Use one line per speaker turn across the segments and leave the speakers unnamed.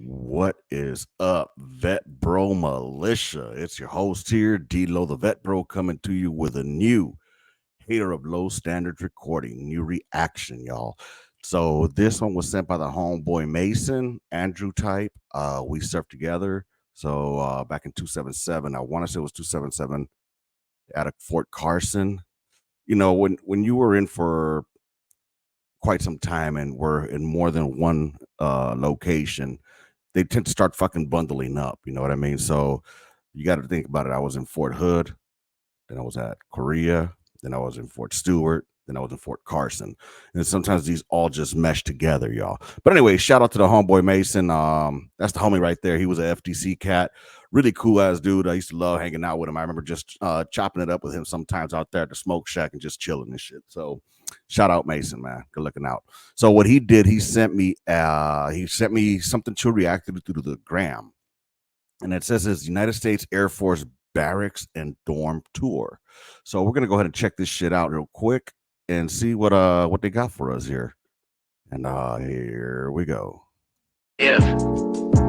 What is up, Vet Bro Militia? It's your host here, Deelow, the Vet Bro, coming to you with a new hater of low standards recording, new reaction, y'all. So this one was sent by the homeboy Mason, Andrew type. We surfed together. So back in 277, I want to say it was 277 out of Fort Carson. You know, when you were in for quite some time and were in more than one location, they tend to start fucking bundling up. You know what I mean? So you got to think about it. I was in Fort Hood, then I was at Korea, then I was in Fort Stewart, then I was in Fort Carson, and sometimes these all just mesh together, y'all. But anyway, shout out to the homeboy Mason. That's the homie right there. He was a FTC cat, really cool ass dude. I used to love hanging out with him. I remember just chopping it up with him sometimes out there at the smoke shack and just chilling and shit. So shout out Mason, man. Good looking out. So what he did, he sent me something to react to through the gram, and it says it's United States Air Force Barracks and Dorm Tour. So we're gonna go ahead and check this shit out real quick and see what they got for us here. And here we go.
If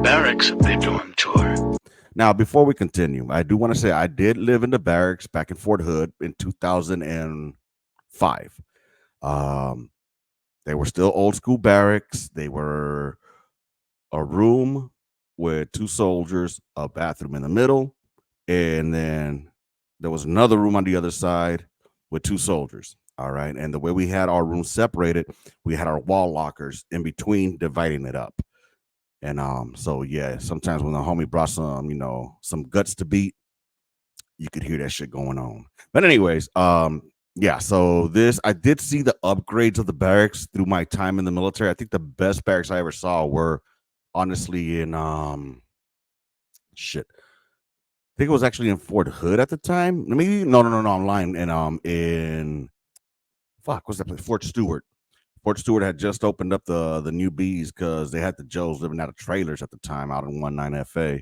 Barracks the dorm tour.
Now, before we continue, I do want to say I did live in the barracks back in Fort Hood in 2005. Um, they were still old school barracks. They were a room with two soldiers, a bathroom in the middle, and then there was another room on the other side with two soldiers. All right. And the way we had our rooms separated, we had our wall lockers in between, dividing it up. And so yeah, sometimes when the homie brought some, some guts to beat, you could hear that shit going on. But anyways, yeah, so this I did see the upgrades of the barracks through my time in the military. I think the best barracks I ever saw were honestly in shit. I think it was actually in Fort Hood at the time. Maybe no, I'm lying. And in fuck, what's that place? Fort Stewart. Fort Stewart had just opened up the new bees because they had the Joes living out of trailers at the time out in 19 FA.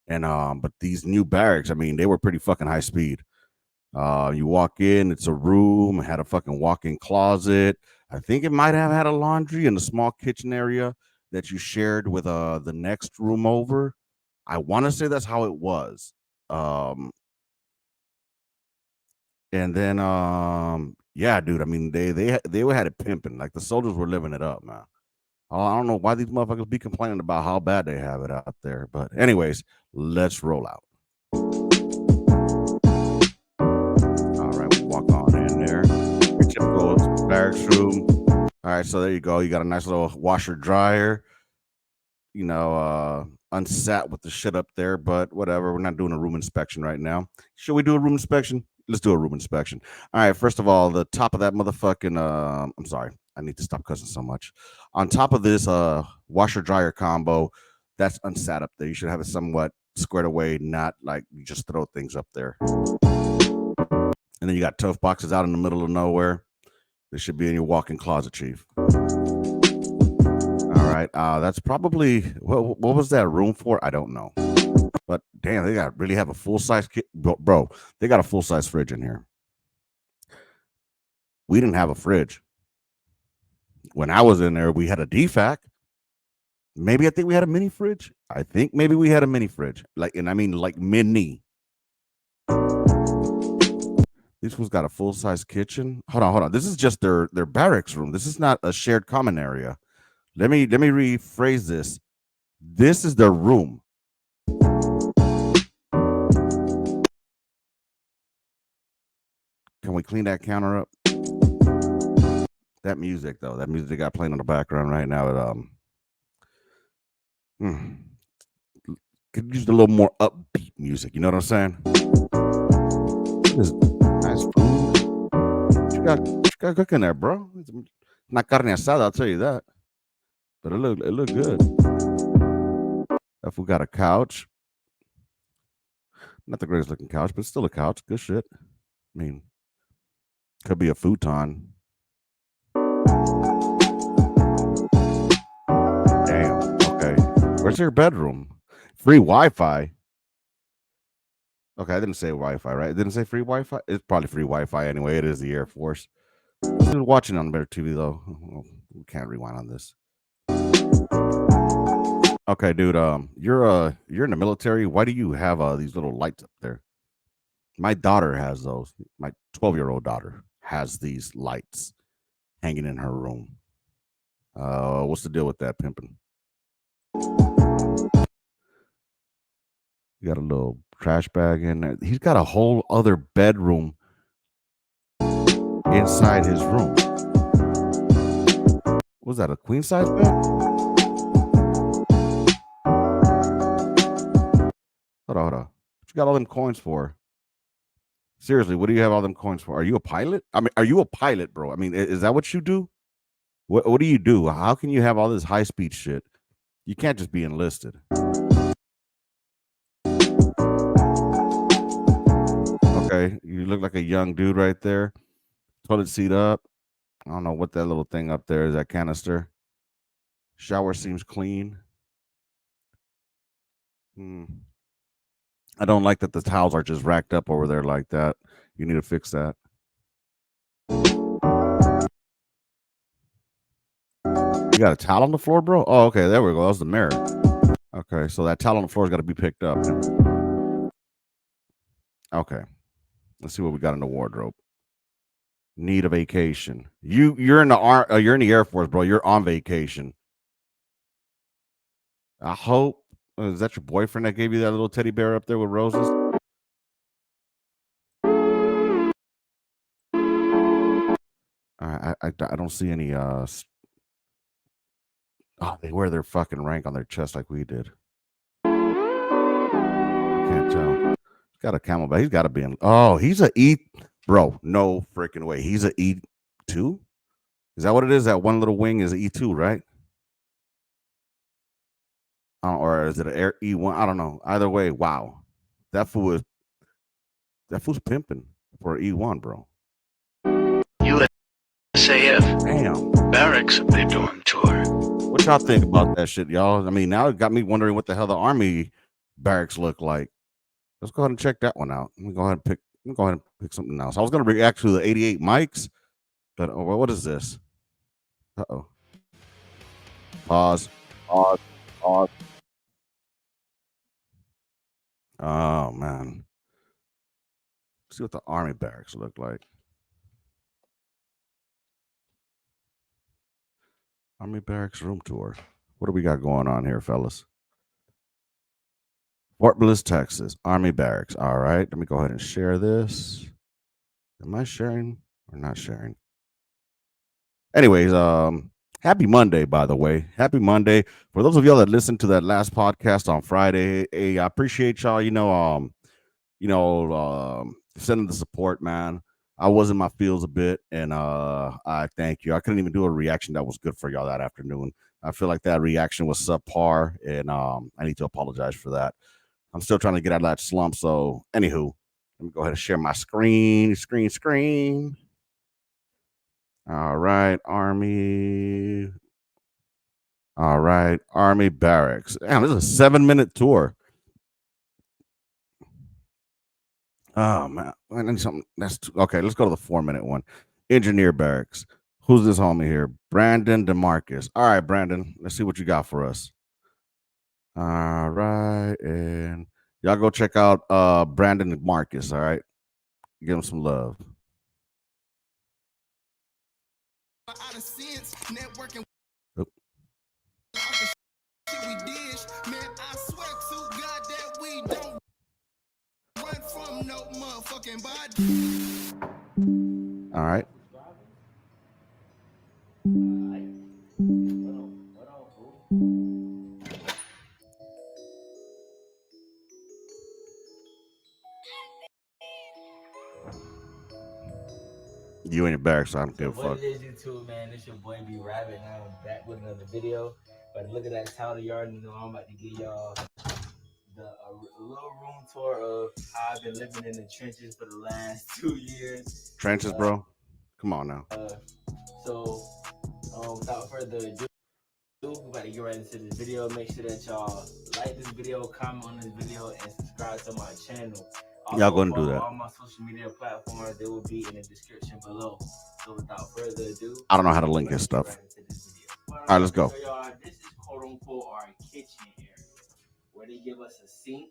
And but these new barracks, I mean, they were pretty fucking high speed. You walk in, it's a room, had a fucking walk-in closet. I think it might have had a laundry and a small kitchen area that you shared with the next room over. I want to say that's how it was. Um, and then yeah, dude. I mean, they had it pimping. Like the soldiers were living it up, man. I don't know why these motherfuckers be complaining about how bad they have it out there. But anyways, let's roll out. All right, we walk on in there. Your typical barracks room. All right, so there you go. You got a nice little washer dryer. Unsat with the shit up there, but whatever. We're not doing a room inspection right now. Should we do a room inspection? Let's do a room inspection. All right, first of all, the top of that motherfucking I'm sorry. I need to stop cussing so much. On top of this washer dryer combo, that's unsat up there. You should have it somewhat squared away, not like you just throw things up there. And then you got tough boxes out in the middle of nowhere. They should be in your walk-in closet, chief. All right. That's probably what was that room for? I don't know. But damn, they got really have a full size bro. They got a full size fridge in here. We didn't have a fridge when I was in there. We had a DFAC. Maybe I think we had a mini fridge. I think maybe we had a mini fridge, and I mean like mini. This one's got a full size kitchen. Hold on. This is just their barracks room. This is not a shared common area. Let me rephrase this. This is their room. Can we clean that counter up? That music though, that music they got playing in the background right now, could use a little more upbeat music. You know what I'm saying? This nice food. What you got cooking there, bro? It's not carne asada, I'll tell you that. But it looked good. If we got a couch, not the greatest looking couch, but still a couch. Good shit. I mean, could be a futon. Damn. Okay. Where's your bedroom? Free Wi-Fi. Okay, I didn't say Wi-Fi, right? It didn't say free Wi-Fi. It's probably free Wi-Fi anyway. It is the Air Force. Still watching on better TV though. We can't rewind on this. Okay, dude. You're in the military. Why do you have these little lights up there? My daughter has those. My 12-year-old daughter has these lights hanging in her room. What's the deal with that pimping? You got a little trash bag in there. He's got a whole other bedroom inside his room. Was that a queen size bed? Hold on, hold on. What you got all them coins for? Seriously, what do you have all them coins for? Are you a pilot? I mean, are you a pilot, bro? I mean, is that what you do? What do you do? How can you have all this high speed shit? You can't just be enlisted. Okay, you look like a young dude right there. Toilet seat up. I don't know what that little thing up there is. That canister. Shower seems clean. Hmm. I don't like that the towels are just racked up over there like that. You need to fix that. You got a towel on the floor, bro? Oh, okay. There we go. That was the mirror. Okay, so that towel on the floor has got to be picked up. Okay, let's see what we got in the wardrobe. Need a vacation. You're in the you're in the Air Force, bro. You're on vacation. I hope. Is that your boyfriend that gave you that little teddy bear up there with roses? I don't see any. Oh, they wear their fucking rank on their chest like we did. I can't tell. He's got a camelback. He's got to be in. Oh, he's a E, bro. No freaking way. He's a E2. Is that what it is? That one little wing is E2, right? Or is it an air E1? I don't know. Either way, wow, that fool is that fool's pimping for E1, bro.
USAF
Damn.
Barracks they're doing tour.
What y'all think about that shit, y'all? I mean, now it got me wondering what the hell the army barracks look like. Let's go ahead and check that one out. Let me go ahead and pick. Let me go ahead and pick something else. I was gonna react to the 88 mics, but what is this? Uh oh. Pause. Pause. Pause. Oh man. Let's see what the army barracks look like. Army barracks room tour. What do we got going on here, fellas? Fort Bliss, Texas. Army barracks. All right. Let me go ahead and share this. Am I sharing or not sharing? Anyways, happy Monday, by the way. Happy Monday. For those of y'all that listened to that last podcast on Friday, hey, I appreciate y'all, sending the support, man. I was in my feels a bit, and I thank you. I couldn't even do a reaction that was good for y'all that afternoon. I feel like that reaction was subpar, and I need to apologize for that. I'm still trying to get out of that slump. So, anywho, let me go ahead and share my screen. All right, Army. All right, Army Barracks. Damn, this is a 7-minute tour. Oh man, I need something. Okay. Let's go to the 4-minute one. Engineer Barracks. Who's this homie here? Brandon DeMarcus. All right, Brandon. Let's see what you got for us. All right, and y'all go check out Brandon DeMarcus. All right, give him some love. Oop. All right. You in your barracks, so I don't give a
What
fuck.
it is, YouTube, man? It's your boy B Rabbit, and I'm back with another video. But look at that title, you already know I'm about to give y'all a little room tour of how I've been living in the trenches for the last 2 years.
Trenches, bro. Come on now.
So, without further ado, we're about to get right into this video. Make sure that y'all like this video, comment on this video, and subscribe to my channel.
Y'all
Also,
go and do
follow
that.
all my social media platforms. They will be in the description below. So, without further ado,
I don't know how to link his stuff.
right into this video.
All right, let's go.
So, y'all, this is quote unquote our kitchen area where they give us a sink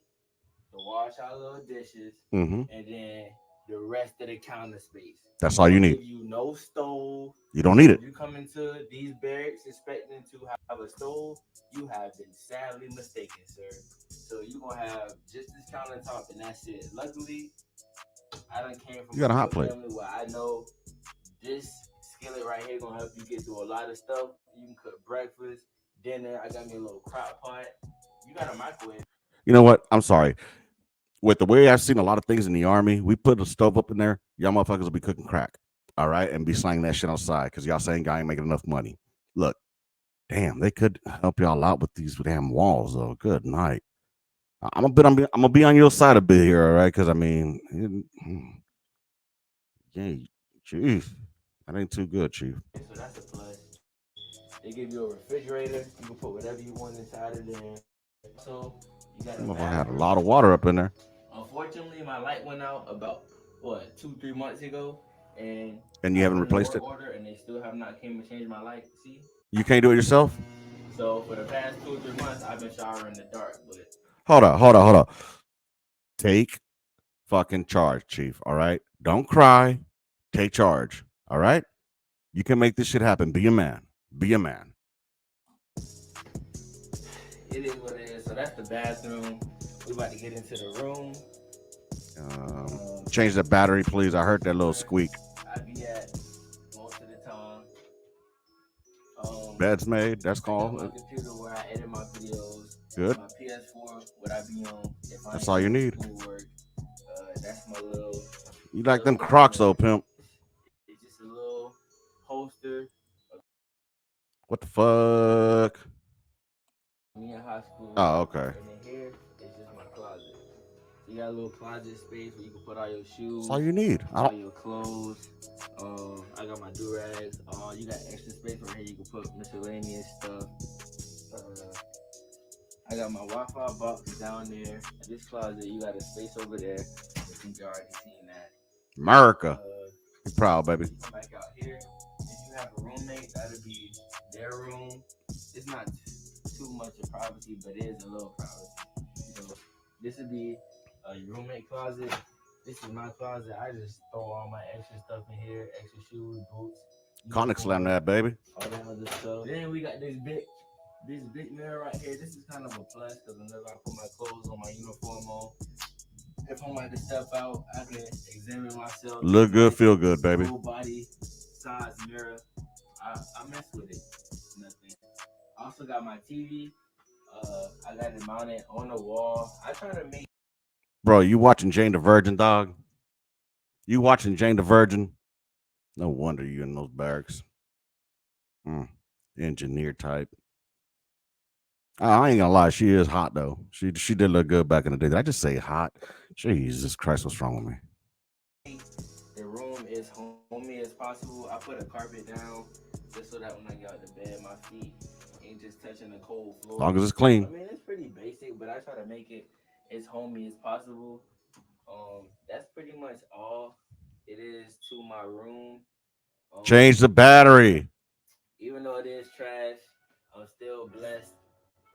to wash our little dishes,
Mm-hmm.
and then the rest of the counter space.
That's
We
all you
don't
need.
give you no stove.
You don't need
So
it.
if you come into these barracks expecting to have a stove, you have been sadly mistaken, sir. So you're gonna have just this countertop and that's it. Luckily, I done came from
You
a
got a hot
good
plate.
family where I know this skillet right here gonna help you get through a lot of stuff. You can cook breakfast, dinner. I got me a little crock pot. You got a microwave.
You know what? I'm sorry. With the way I've seen a lot of things in the army, we put a stove up in there. Y'all motherfuckers will be cooking crack. All right. And be slanging that shit outside because y'all saying y'all ain't making enough money. Look, damn, they could help y'all out with these damn walls, though. Good night. I'm gonna be on your side a bit here, all right? Because I mean, yeah, chief, that ain't too good, chief.
So that's a plus. They give you a refrigerator. You can put whatever you want inside of there. Also, you got a
Motherfucker had a
bathroom.
lot of water up in there,
Unfortunately, my light went out about what 2 3 months ago, and
and you
I
haven't
put in a
replaced
work
it.
order, and they still have not came and changed my light. See,
You can't do it yourself.
so for the past 2 or 3 months, I've been showering in the dark. But
Hold on. Take fucking charge, chief. All right. Don't cry. Take charge. All right. You can make this shit happen. Be a man. Be a man.
it is what it is. So that's the bathroom. We about to get into the room.
Change the battery, please. I heard that little
Where
squeak.
I be at most of the time.
Bed's made. That's
I got my
called
computer where I edit my videos.
good.
My PS4, what I be on if I
That's
ain't
all you
doing
need.
schoolwork. That's my little
You like them Crocs,
corner.
though, pimp?
It's just a little holster.
What the fuck?
Me in high school,
Oh, okay.
and then here is just my closet. So you got a little closet space where you can put all your
That's
shoes,
all you need. I
all
don't.
your clothes. I got my do rags. You got extra space right here. You can put miscellaneous stuff. Uh, I got my Wi-Fi box down there. In this closet, you got a space over there. I think you already seen that.
America.
Uh,
Be proud, baby.
you come back out here. If you have a roommate, that'll be their room. It's not too much of privacy, but it is a little privacy. So this would be your roommate closet. This is my closet. I just throw all my extra stuff in here, extra shoes, boots,
Conic slam
uniform,
that, baby.
all that other stuff. Then we got this big mirror right here. This is kind of a plus because whenever I put my clothes on, my uniform on, if I'm about to step out, I can examine myself.
Look good,
Nice
feel good, baby.
full body size mirror. I mess with it. Nothing. I also got my TV. I got it mounted on the wall. I try to make.
Bro, you watching Jane the Virgin, dog? You watching Jane the Virgin? No wonder you in those barracks. Mm. Engineer type. I ain't gonna lie, she is hot though. She did look good back in the day. Did I just say hot? Jesus Christ, what's wrong with me?
The room is homey as possible. I put a carpet down just so that when I get out the bed, my feet ain't just touching the cold
As
floor.
long as it's
I
clean.
mean, it's pretty basic, but I try to make it as homey as possible. That's pretty much all it is to my room.
Change
Um,
the battery.
Even though it is trash, I'm still blessed,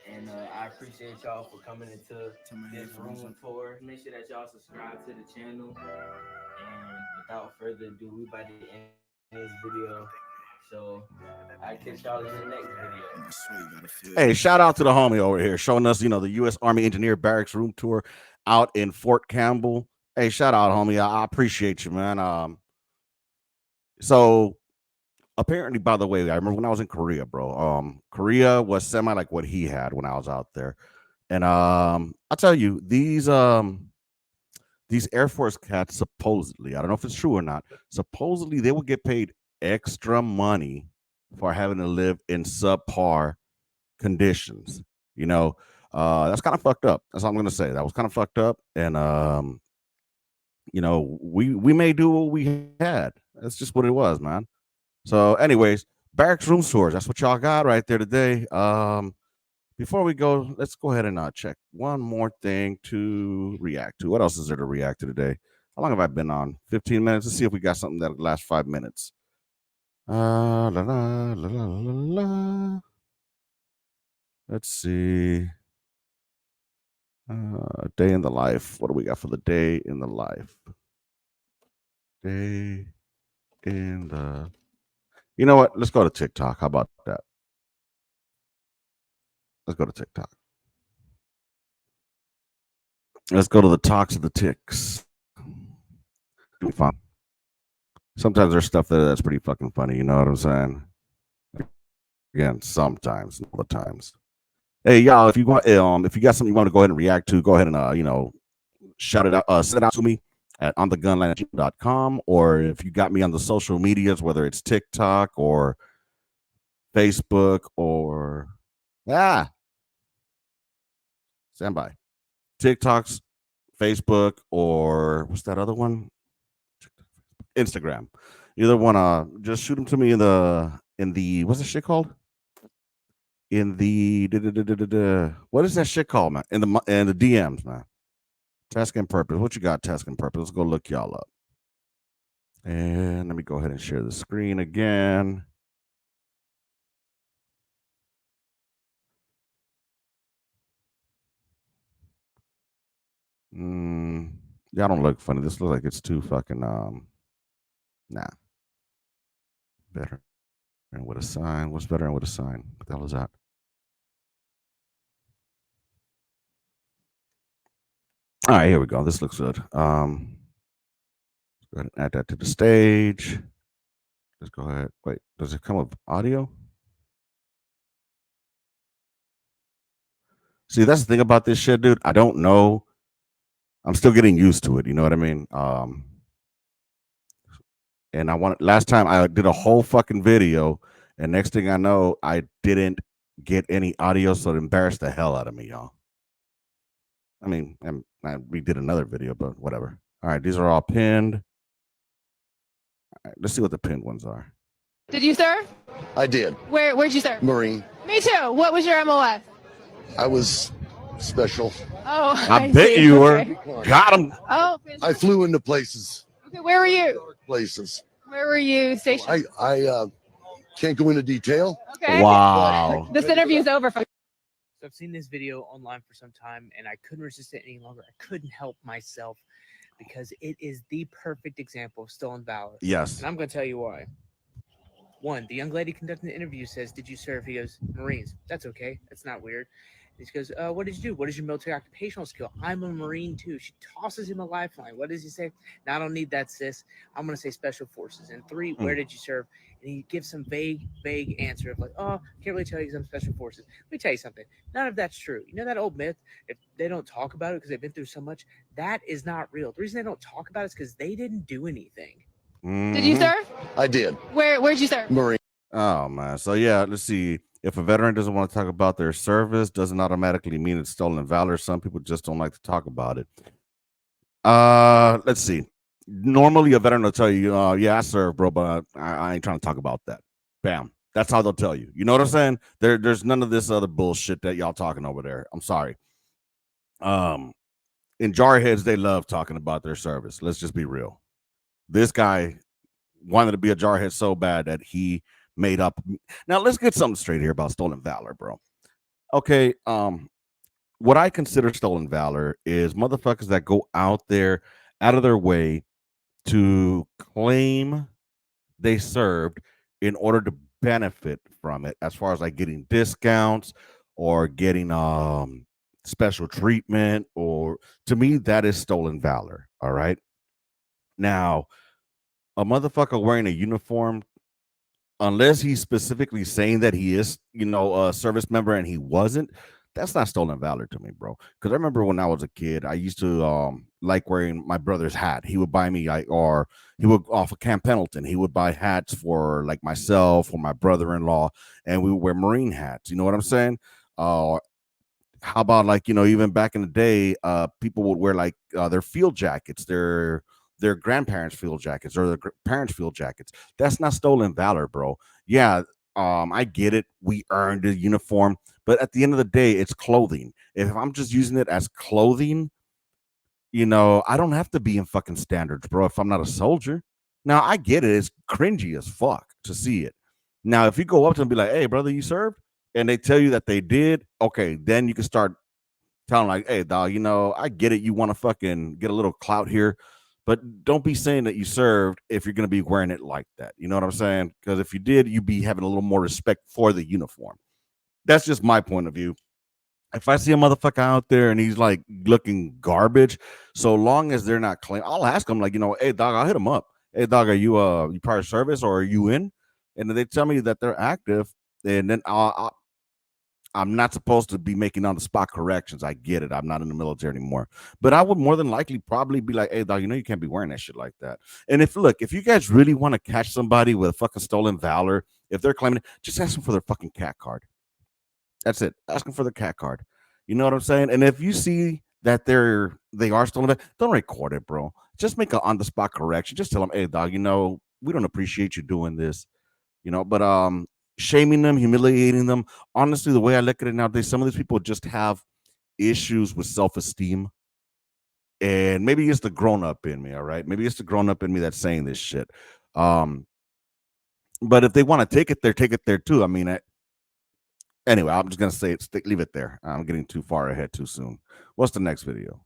and I appreciate y'all for coming into this room tour. Make sure that y'all subscribe to the channel. And without further ado, we about to end this video. So I catch y'all in the next video.
Hey, shout out to the homie over here showing us, the U.S. Army Engineer Barracks room tour out in Fort Campbell. Hey, shout out, homie. I appreciate you, man. So apparently, by the way, I remember when I was in Korea, bro. Korea was semi like what he had when I was out there, and I tell you, these Air Force cats supposedly, I don't know if it's true or not, supposedly they will get paid extra money for having to live in subpar conditions. You know, that's kind of fucked up. That's all I'm gonna say. That was kind of fucked up, and we may do what we had. That's just what it was, man. So, anyways, barracks room tours. That's what y'all got right there today. Before we go, let's go ahead and check one more thing to react to. What else is there to react to today? How long have I been on? 15 minutes. Let's see if we got something that'll last 5 minutes. La, la, la, la, la, la. Let's see. Day in the life. What do we got for the day in the life? Day in the. You know what? Let's go to TikTok. How about that? Let's go to TikTok. Let's go to the talks of the ticks. Fun. Sometimes there's stuff there that's pretty fucking funny. You know what I'm saying? Again, sometimes, not all the times. Hey, y'all, if you got something you want to go ahead and react to, go ahead and shout it out, send it out to me at onthegunline@gmail.com, or if you got me on the social medias, whether it's TikTok or Facebook or stand by TikToks, Facebook, or what's that other one? Instagram. Either one. Just shoot them to me in the what's that shit called? In the what is that shit called, man? In the DMs, man. Task and purpose. What you got, task and purpose? Let's go look y'all up. And let me go ahead and share the screen again. Y'all don't look funny. This looks like it's too fucking nah. Better and with a sign. What's better and with a sign? What the hell is that? All right, here we go. This looks good. Go ahead and add that to the stage. Let's go ahead. Wait, does it come with audio? See, that's the thing about this shit, dude. I don't know. I'm still getting used to it. You know what I mean? And last time I did a whole fucking video, and next thing I know, I didn't get any audio, so it embarrassed the hell out of me, y'all. I mean, and we did another video, but whatever. All right, these are all pinned. All right, let's see what the pinned ones are.
Did you serve?
I did.
Where'd you serve?
Marine.
Me too. What was your MOS?
I was special.
Oh,
I bet
see.
you
Okay.
were. Got him.
Oh,
I flew into places.
okay. Where were you?
Places.
Where were you stationed?
I can't go into detail.
Okay.
Wow.
This interview's over.
So I've seen this video online for some time, and I couldn't resist it any longer. I couldn't help myself because it is the perfect example of stolen valor.
Yes.
And I'm going to tell you why. One, the young lady conducting the interview says, "Did you serve?" He goes, "Marines." That's okay. That's not weird. And she goes, "What did you do? What is your military occupational skill?" "I'm a Marine too." She tosses him a lifeline. What does he say? "No, I don't need that, sis. I'm going to say special forces." And three, "Where did you serve?" And he gives some vague answer of like, "Oh, I can't really tell you because I'm special forces." Let me tell you something. None of that's true. You know that old myth? If they don't talk about it because they've been through so much, that is not real. The reason they don't talk about it is because they didn't do anything.
Did you serve?
I did.
Where'd you serve?
Marine.
Oh man. So yeah, let's see. If a veteran doesn't want to talk about their service, doesn't automatically mean it's stolen valor. Some people just don't like to talk about it. Let's see. Normally, a veteran will tell you, "Yeah, I served, bro, but I ain't trying to talk about that." Bam. That's how they'll tell you. You know what I'm saying? There's none of this other bullshit that y'all talking over there. I'm sorry. Um, in jarheads, they love talking about their service. Let's just be real. This guy wanted to be a jarhead so bad that he made up. Now let's get something straight here about stolen valor, bro. Okay, what I consider stolen valor is motherfuckers that go out of their way to claim they served in order to benefit from it, as far as like getting discounts or getting special treatment, or to me that is stolen valor. All right. Now, a motherfucker wearing a uniform, unless he's specifically saying that he is, a service member and he wasn't, that's not stolen valor to me, bro. Because I remember when I was a kid, I used to like wearing my brother's hat. He would buy me or he would off of Camp Pendleton. He would buy hats for like myself or my brother-in-law, and we would wear Marine hats. You know what I'm saying? How about like even back in the day, people would wear like their field jackets, their grandparents' field jackets or their parents' field jackets. That's not stolen valor, bro. Yeah, I get it. We earned a uniform, but at the end of the day, it's clothing. If I'm just using it as clothing, I don't have to be in fucking standards, bro. If I'm not a soldier, now I get it. It's cringy as fuck to see it. Now, if you go up to him and be like, "Hey, brother, you served?" and they tell you that they did, okay, then you can start telling like, hey, dog, I get it. You want to fucking get a little clout here, but don't be saying that you served if you're going to be wearing it like that. You know what I'm saying? Because if you did, you'd be having a little more respect for the uniform. That's just my point of view. If I see a motherfucker out there and he's like looking garbage, so long as they're not claiming, I'll ask them like, hey dog, I'll hit them up. Hey dog, are you prior service or are you in? And then they tell me that they're active, and then I'm not supposed to be making on the spot corrections. I get it. I'm not in the military anymore. But I would more than likely probably be like, hey, dog, you can't be wearing that shit like that. And if you guys really want to catch somebody with a fucking stolen valor, if they're claiming it, just ask them for their fucking cat card. That's it. Ask them for the cat card. You know what I'm saying? And if you see that they are stolen, don't record it, bro. Just make an on the spot correction. Just tell them, hey, dog, we don't appreciate you doing this. But shaming them, humiliating them. Honestly, the way I look at it nowadays, some of these people just have issues with self-esteem. And maybe it's the grown up in me, all right? Maybe it's the grown up in me that's saying this shit. But if they want to take it there too. I mean, anyway, I'm just gonna say it. Leave it there. I'm getting too far ahead too soon. What's the next video?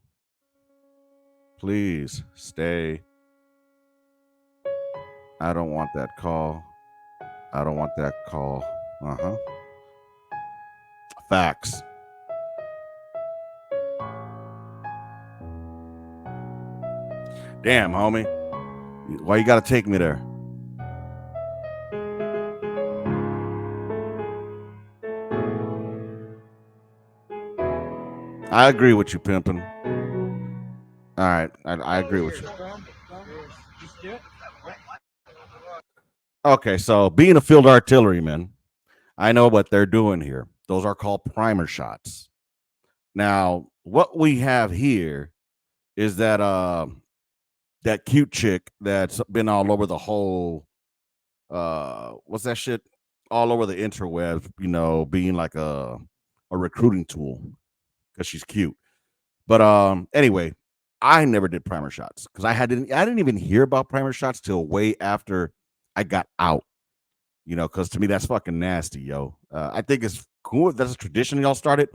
Please stay. I don't want that call. I don't want that call. Facts. Damn, homie. Why you gotta take me there? I agree with you, pimpin'. All right, I agree with you. Okay, so being a field artilleryman, I know what they're doing here. Those are called primer shots. Now, what we have here is that cute chick that's been all over the whole what's that shit? All over the interwebs, being like a recruiting tool because she's cute. But anyway, I never did primer shots because I didn't even hear about primer shots till way after I got out. Because to me that's fucking nasty, yo. I think it's cool if that's a tradition y'all started.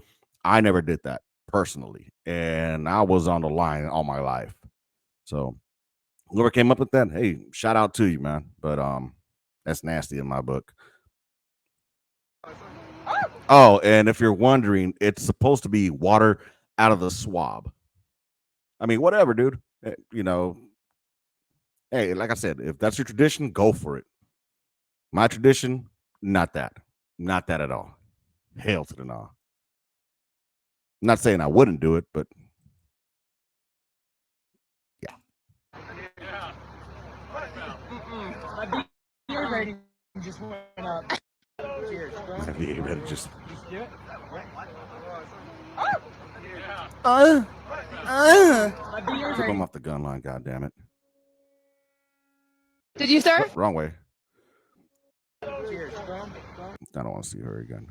I never did that personally, and I was on the line all my life. So whoever came up with that, hey, shout out to you, man. But that's nasty in my book. Oh, and if you're wondering, it's supposed to be water out of the swab. I mean, whatever, dude. Hey, like I said, if that's your tradition, go for it. My tradition, not that. Not that at all. Hail to the no. I'm not saying I wouldn't do it, but yeah.
My beer rating just went up. Cheers, bro.
My beer rating just. Took him off the gun line, goddamn it.
Did you serve?
Oh, wrong way.
Cheers, bro.
I don't want to see her again.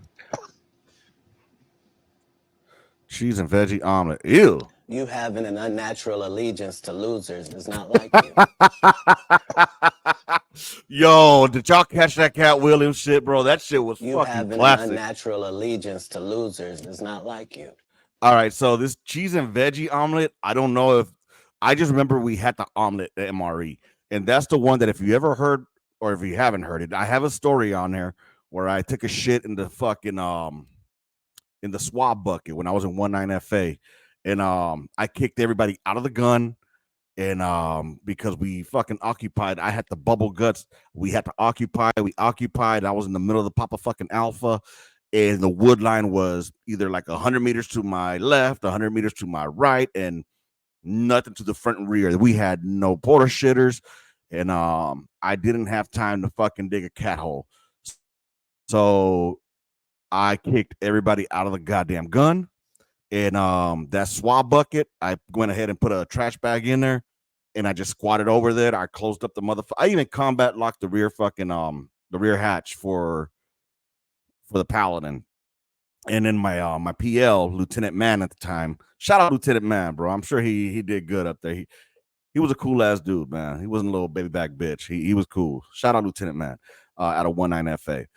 Cheese and veggie omelet. Ew.
You having an unnatural allegiance to losers does not like you.
Yo, did y'all catch that Cat Williams shit, bro? That shit was
You
fucking
having
classic.
an unnatural allegiance to losers does not like you.
All right, so this cheese and veggie omelet, I don't know if I just remember we had the omelet at MRE, and that's the one that if you ever heard or if you haven't heard it, I have a story on there where I took a shit in the fucking in the swab bucket when I was in 19 FA, and I kicked everybody out of the gun, and because we fucking occupied, I had the bubble guts. We had to occupy. We occupied. I was in the middle of the Papa fucking Alpha. And the wood line was either like 100 meters to my left, 100 meters to my right, and nothing to the front and rear. We had no porta shitters, and I didn't have time to fucking dig a cat hole. So I kicked everybody out of the goddamn gun. And that swab bucket, I went ahead and put a trash bag in there, and I just squatted over there. I closed up the motherfucker. I even combat locked the rear fucking the rear hatch for the Paladin. And then my PL, Lieutenant Man at the time. Shout out Lieutenant Man, bro. I'm sure he did good up there. He was a cool ass dude, man. He wasn't a little baby back bitch. He was cool. Shout out Lieutenant Man out of 19 FA.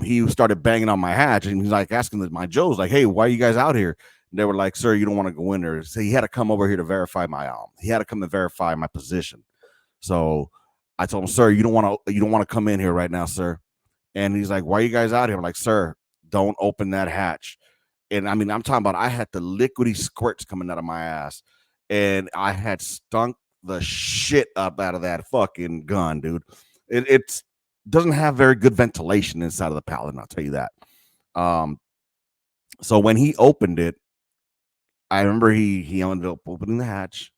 he started banging on my hatch, and he's like asking my Joes, like, "Hey, why are you guys out here?" And they were like, "Sir, you don't want to go in there." So he had to come over here to verify my he had to come and verify my position. So I told him, "Sir, you don't want to come in here right now, sir." And he's like, "Why are you guys out here?" I'm like, "Sir, don't open that hatch." And I mean, I'm talking about I had the liquidy squirts coming out of my ass, and I had stunk the shit up out of that fucking gun, dude. It's doesn't have very good ventilation inside of the Paladin, I'll tell you that. So when he opened it, I remember he ended up opening the hatch,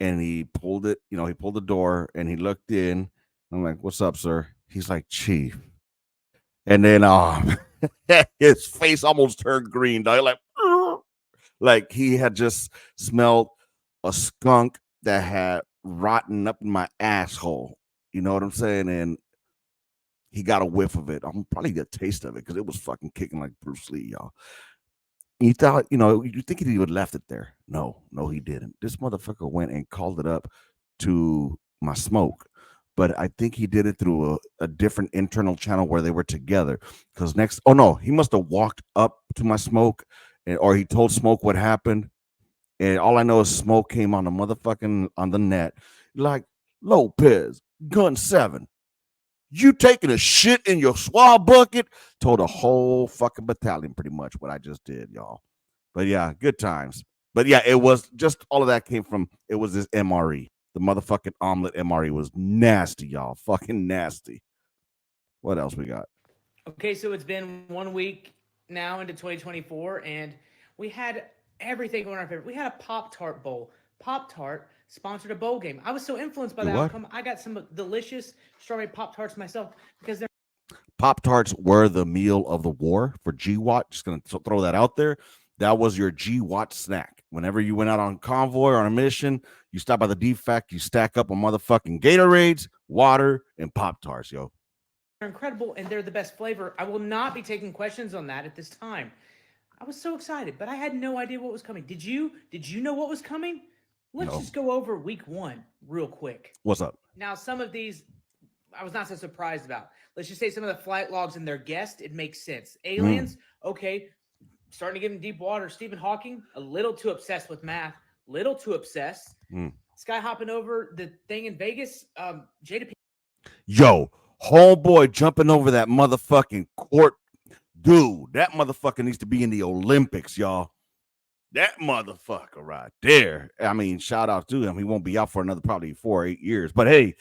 and he pulled it, he pulled the door, and he looked in. I'm like, "What's up, sir?" He's like, "Chief." And then his face almost turned green, dog. Like he had just smelled a skunk that had rotten up in my asshole. You know what I'm saying? And he got a whiff of it. I'm probably get a taste of it because it was fucking kicking like Bruce Lee, y'all. You thought, you think he would have left it there. No, he didn't. This motherfucker went and called it up to my smoke. But I think he did it through a different internal channel where they were together. Because he must have walked up to my smoke, or he told Smoke what happened. And all I know is Smoke came on on the net, like, "Lopez, gun 7. You taking a shit in your swab bucket?" Told a whole fucking battalion pretty much what I just did, y'all. But yeah, good times. But yeah, it was just all of that came from it was this MRE. The motherfucking omelet MRE was nasty, y'all. Fucking nasty. What else we got?
Okay, so it's been 1 week now into 2024, and we had everything going on our favor. We had a Pop-Tart bowl. Pop-Tart sponsored a bowl game. I was so influenced by the outcome, I got some delicious strawberry Pop-Tarts myself because they're
Pop-Tarts were the meal of the war for GWAT. Just going to throw that out there. That was your GWAT snack. Whenever you went out on convoy or on a mission, you stop by the defect, you stack up on motherfucking Gatorades, water, and Pop-Tarts, yo.
They're incredible, and they're the best flavor. I will not be taking questions on that at this time. I was so excited, but I had no idea what was coming. Did you know what was coming? Let's just go over week 1 real quick.
What's up?
Now, some of these I was not so surprised about. Let's just say some of the flight logs and their guest, it makes sense. Aliens, okay, starting to get in deep water. Stephen Hawking, a little too obsessed with math, little too obsessed. Sky hopping over the thing in Vegas, Jada.
Yo, homeboy jumping over that motherfucking court. Dude, that motherfucker needs to be in the Olympics, y'all. That motherfucker right there. I mean, shout out to him. He won't be out for another probably 4 or 8 years. But hey,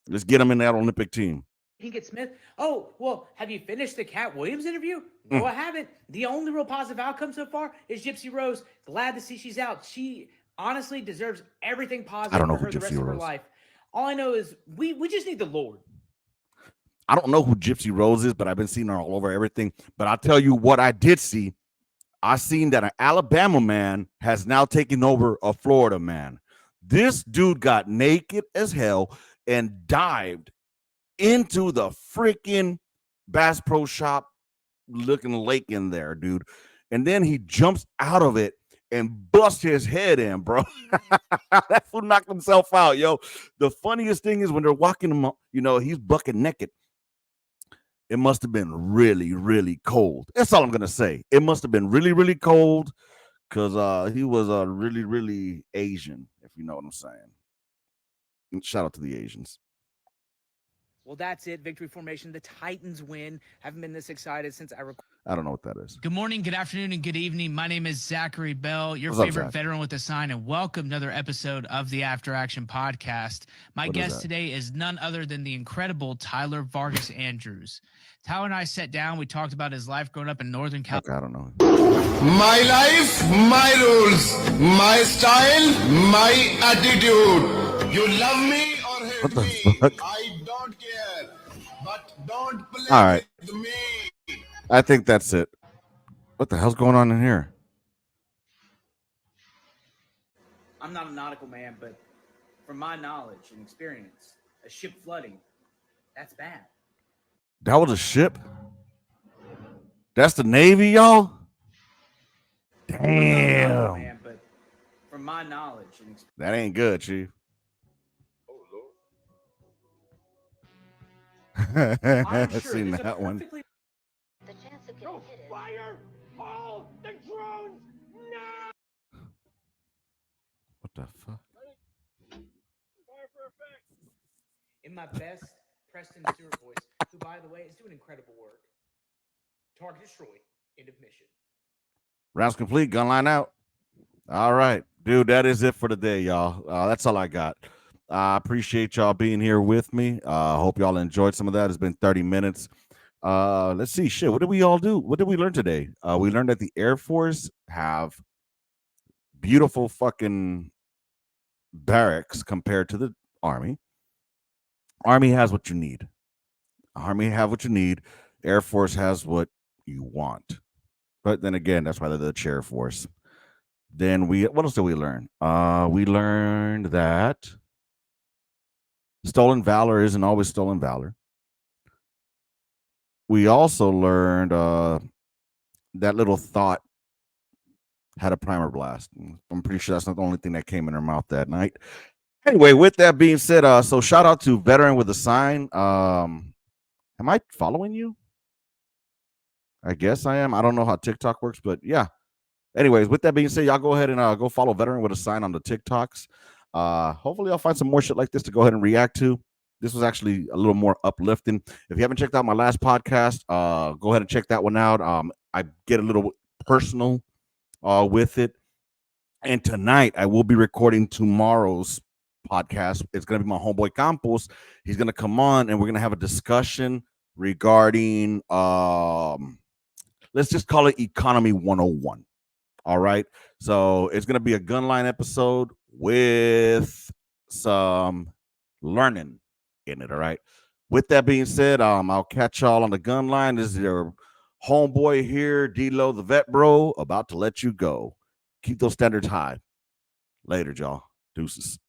let's get him in that Olympic team.
Pinkett Smith. Oh, well, have you finished the Cat Williams interview? No, I haven't. The only real positive outcome so far is Gypsy Rose. Glad to see she's out. She honestly deserves everything positive for her the rest of her life. All I know is we just need the Lord.
I don't know who Gypsy Rose is, but I've been seeing her all over everything. But I'll tell you what I did see. I seen that an Alabama man has now taken over a Florida man. This dude got naked as hell and dived into the freaking Bass Pro Shop looking lake in there, dude. And then he jumps out of it and busts his head in, bro. That fool knocked himself out, yo. The funniest thing is when they're walking him, he's bucket naked. It must have been really, really cold. That's all I'm going to say. It must have been really, really cold because he was really, really Asian, if you know what I'm saying. And shout out to the Asians.
Well, that's it. Victory formation. The Titans win. Haven't been this excited since
I don't know what that is.
Good morning, good afternoon, and good evening. My name is Zachary Bell, your
What's
favorite
up,
veteran with a sign, and welcome to another episode of the After Action Podcast. My guest today is none other than the incredible Tyler Vargas Andrews. Tyler and I sat down. We talked about his life growing up in Northern California.
I don't know.
My life, my rules, my style, my attitude. You love me or hate me,
fuck?
I don't care. But don't play
All right.
with me.
I think that's it. What the hell's going on in here?
I'm not a nautical man, but from my knowledge and experience, a ship flooding, that's bad.
That was a ship? That's the Navy, y'all? Damn.
Man, but from my knowledge and experience,
that ain't good, Chief.
I'm sure
Seen
there's a
that one.
perfectly
The chance of getting hit is... Fire all the drones now!
What the fuck?
in my best Preston Stewart voice, who, by the way, is doing incredible work. Target destroyed. End of mission.
Rounds complete. Gun line out. All right, dude. That is it for today, y'all. That's all I got. I appreciate y'all being here with me. Hope y'all enjoyed some of that. It's been 30 minutes. Let's see. Shit. What did we all do? What did we learn today? We learned that the Air Force have beautiful fucking barracks compared to the Army. Army has what you need. Army have what you need. Air Force has what you want. But then again, that's why they're the chair force. Then what else did we learn? We learned that stolen valor isn't always stolen valor. We also learned that little thought had a primer blast. I'm pretty sure that's not the only thing that came in her mouth that night. Anyway, with that being said, so shout out to Veteran with a Sign. Am I following you? I guess I am. I don't know how TikTok works, but yeah. Anyways, with that being said, y'all go ahead and go follow Veteran with a Sign on the TikToks. Hopefully I'll find some more shit like this to go ahead and react to. This was actually a little more uplifting. If you haven't checked out my last podcast, go ahead and check that one out. I get a little personal with it. And tonight I will be recording tomorrow's podcast. It's going to be my homeboy Campos. He's going to come on and we're going to have a discussion regarding let's just call it Economy 101. All right. So it's going to be a gun line episode with some learning in it. All right. With that being said, I'll catch y'all on the gun line. This is your homeboy here, Deelow, the vet bro, about to let you go. Keep those standards high. Later, y'all. Deuces.